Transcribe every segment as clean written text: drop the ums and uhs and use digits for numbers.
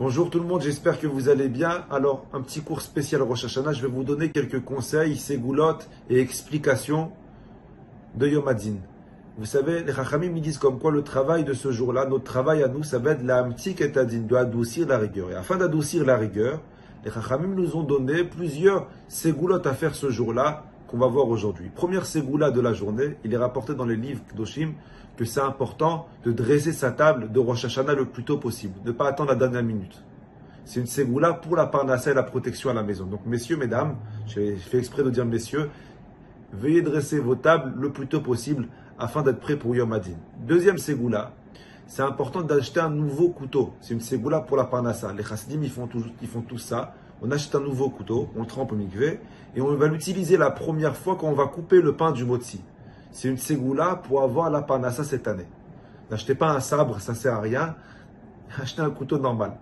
Bonjour tout le monde, j'espère que vous allez bien. Alors, un petit cours spécial Rosh Hashanah, je vais vous donner quelques conseils, ségoulottes et explications de Yom Hadin. Vous savez, les Chachamim me disent comme quoi le travail de ce jour-là, notre travail à nous, ça va être la Hamtik et Hadin, de adoucir la rigueur. Et afin d'adoucir la rigueur, les Chachamim nous ont donné plusieurs ségoulottes à faire ce jour-là, qu'on va voir aujourd'hui. Première ségoula de la journée, il est rapporté dans les livres Kedoshim que c'est important de dresser sa table de Rosh Hashanah le plus tôt possible, ne pas attendre la dernière minute. C'est une ségoula pour la parnassa et la protection à la maison. Donc messieurs, mesdames, j'ai fait exprès de dire messieurs, veuillez dresser vos tables le plus tôt possible afin d'être prêts pour Yom Hadin. Deuxième ségoula, c'est important d'acheter un nouveau couteau. C'est une ségoula pour la parnassa. Les chassidim, ils font tout ça. On achète un nouveau couteau, on le trempe au mikvé, et on va l'utiliser la première fois quand on va couper le pain du motzi. C'est une ségoula pour avoir la parnassa cette année. N'achetez pas un sabre, ça ne sert à rien. Achetez un couteau normal.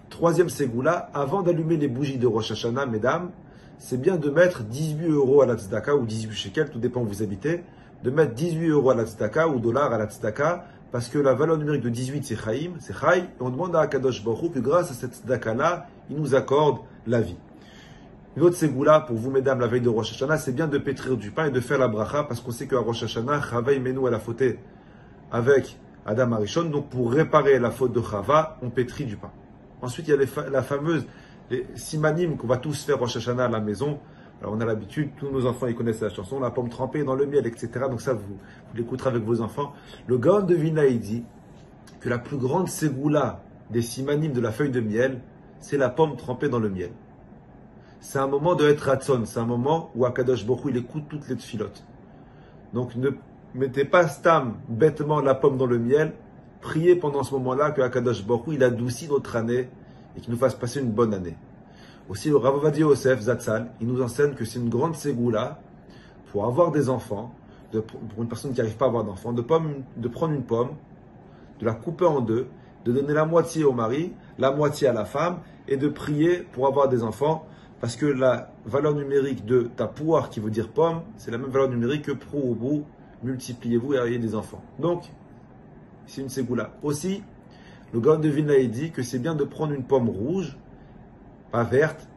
Troisième ségoula, avant d'allumer les bougies de Rosh Hashanah, mesdames, c'est bien de mettre 18 € à la tzedaka ou 18 shekels, tout dépend où vous habitez, de mettre 18 € à la tzedaka ou dollars à la tzedaka, parce que la valeur numérique de 18 c'est chaim, c'est chai, et on demande à Akadosh Baruch Hu que grâce à cette tzedaka-là, il nous accorde la vie. Une autre ségoula pour vous, mesdames, la veille de Rosh Hashanah, c'est bien de pétrir du pain et de faire la bracha, parce qu'on sait qu'à Rosh Hashanah, Chava Imenu, elle a fauté avec Adam Arishon, donc pour réparer la faute de Chava, on pétrit du pain. Ensuite, il y a la fameuse les simanim qu'on va tous faire Rosh Hashanah à la maison. Alors, on a l'habitude, tous nos enfants, ils connaissent la chanson, la pomme trempée dans le miel, etc. Donc ça, vous l'écouterez avec vos enfants. Le Gaon de Vilna, il dit que la plus grande ségoula des simanim de la feuille de miel, c'est la pomme trempée dans le miel. C'est un moment de être ratson, c'est un moment où Akadosh Baruch Hu, il écoute toutes les tfilotes. Donc ne mettez pas stam bêtement la pomme dans le miel, priez pendant ce moment-là que Akadosh Baruch Hu, il adoucit notre année et qu'il nous fasse passer une bonne année. Aussi le Rav Ovadia Yosef Zatzal, il nous enseigne que c'est une grande ségoula pour avoir des enfants, pour une personne qui n'arrive pas à avoir d'enfants, de prendre une pomme, de la couper en deux, de donner la moitié au mari, la moitié à la femme, et de prier pour avoir des enfants, parce que la valeur numérique de tapouar, qui veut dire pomme, c'est la même valeur numérique que prouobou, multipliez-vous et ayez des enfants. Donc, c'est une ségoula. Aussi, le Gaon de Vilna dit que c'est bien de prendre une pomme rouge, pas verte,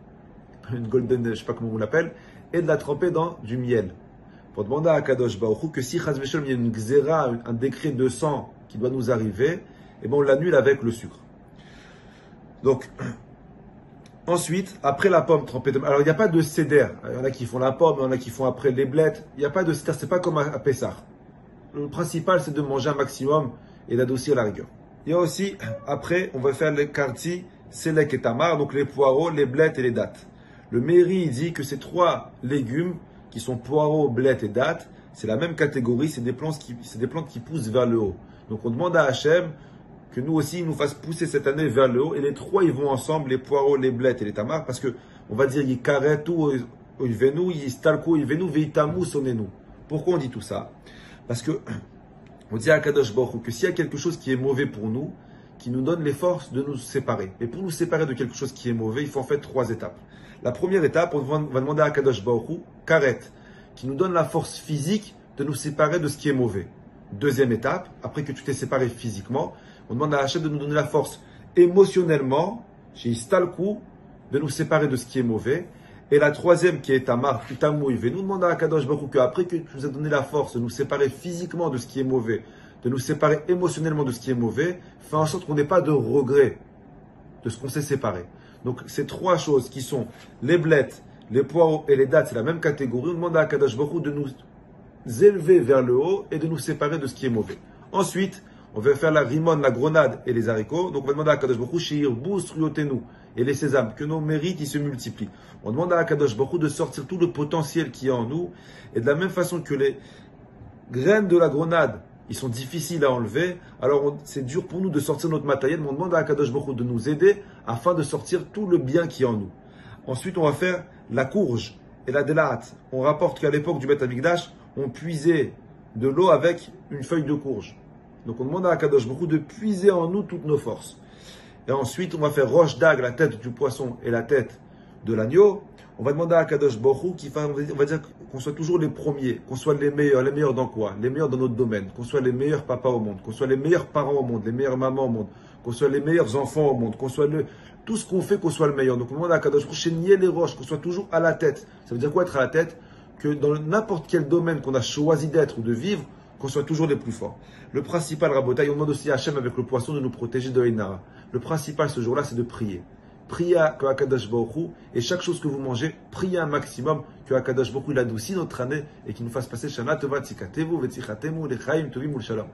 une golden, je ne sais pas comment on l'appelle, et de la tremper dans du miel. Pour demander à Akadosh Baruch Hu que si Chaz V'Shalom, il y a une xéra, un décret de sang qui doit nous arriver, et on l'annule avec le sucre. Donc, ensuite, après la pomme trempée, alors il n'y a pas de céder. Il y en a qui font la pomme, il y en a qui font après les blettes. Il n'y a pas de céder, c'est pas comme à Pessah. Le principal, c'est de manger un maximum et d'adoucir la rigueur. Il y a aussi, après, on va faire les karti, selek et tamar, donc les poireaux, les blettes et les dattes. Le Meiri, il dit que ces trois légumes, qui sont poireaux, blettes et dattes, c'est la même catégorie, c'est des plantes qui poussent vers le haut. Donc on demande à Hachem que nous aussi, il nous fasse pousser cette année vers le haut. Et les trois, ils vont ensemble, les poireaux, les blettes et les tamars, parce que on va dire, yikaretu oivenu, yistalku oivenu, veitamu sonenu. Pourquoi on dit tout ça? Parce que on dit à Kadosh Baruch Hu que s'il y a quelque chose qui est mauvais pour nous, qui nous donne les forces de nous séparer. Et pour nous séparer de quelque chose qui est mauvais, il faut en fait 3 étapes. La première étape, on va demander à Kadosh Baruch Hu, karet, qui nous donne la force physique de nous séparer de ce qui est mauvais. Deuxième étape, après que tu t'es séparé physiquement, on demande à Hachem de nous donner la force émotionnellement, chez Istalkou, de nous séparer de ce qui est mauvais. Et la troisième, qui est Tamar, Tutamou, il nous demande à Kadosh Baruch Hu qu'après que tu nous as donné la force de nous séparer physiquement de ce qui est mauvais, de nous séparer émotionnellement de ce qui est mauvais, fais en sorte qu'on n'ait pas de regret de ce qu'on s'est séparé. Donc ces 3 choses qui sont les blettes, les poireaux et les dattes, c'est la même catégorie. On demande à Kadosh Baruch Hu de nous élever vers le haut et de nous séparer de ce qui est mauvais. Ensuite, on va faire la rimone, la grenade et les haricots. Donc on va demander à Kadosh Baruch Hu, Shir, Bous, Riotenu et les sésames, que nos mérites ils se multiplient. On demande à Kadosh Baruch Hu de sortir tout le potentiel qu'il y a en nous. Et de la même façon que les graines de la grenade, ils sont difficiles à enlever, alors c'est dur pour nous de sortir notre matériel, mais on demande à Kadosh Baruch Hu de nous aider afin de sortir tout le bien qui est en nous. Ensuite, on va faire la courge et la délat. On rapporte qu'à l'époque du Beth Amikdash, on puisait de l'eau avec une feuille de courge. Donc on demande à Kadosh Baruch Hu de puiser en nous toutes nos forces. Et ensuite, on va faire roche d'ag, la tête du poisson et la tête de l'agneau. On va demander à Akadosh Baruch Hu on va dire qu'on soit toujours les premiers, qu'on soit les meilleurs dans quoi? Les meilleurs dans notre domaine, qu'on soit les meilleurs papas au monde, qu'on soit les meilleurs parents au monde, les meilleures mamans au monde, qu'on soit les meilleurs enfants au monde, qu'on soit tout ce qu'on fait, qu'on soit le meilleur. Donc on demande à Akadosh Baruch Hu, nier les roches, qu'on soit toujours à la tête. Ça veut dire quoi être à la tête? Que dans n'importe quel domaine qu'on a choisi d'être ou de vivre, qu'on soit toujours les plus forts. Le principal, Rabotai, on demande aussi à Hachem avec le poisson de nous protéger de Einara. Le principal ce jour-là, c'est de prier. Priez à Akadosh Baruch Hu, et chaque chose que vous mangez, priez un maximum que Akadosh Baruch Hu il adoucisse notre année et qu'il nous fasse passer Shana Tova Tzikatevu Vetzichatemu Lechaim Tovim Ul Shalom.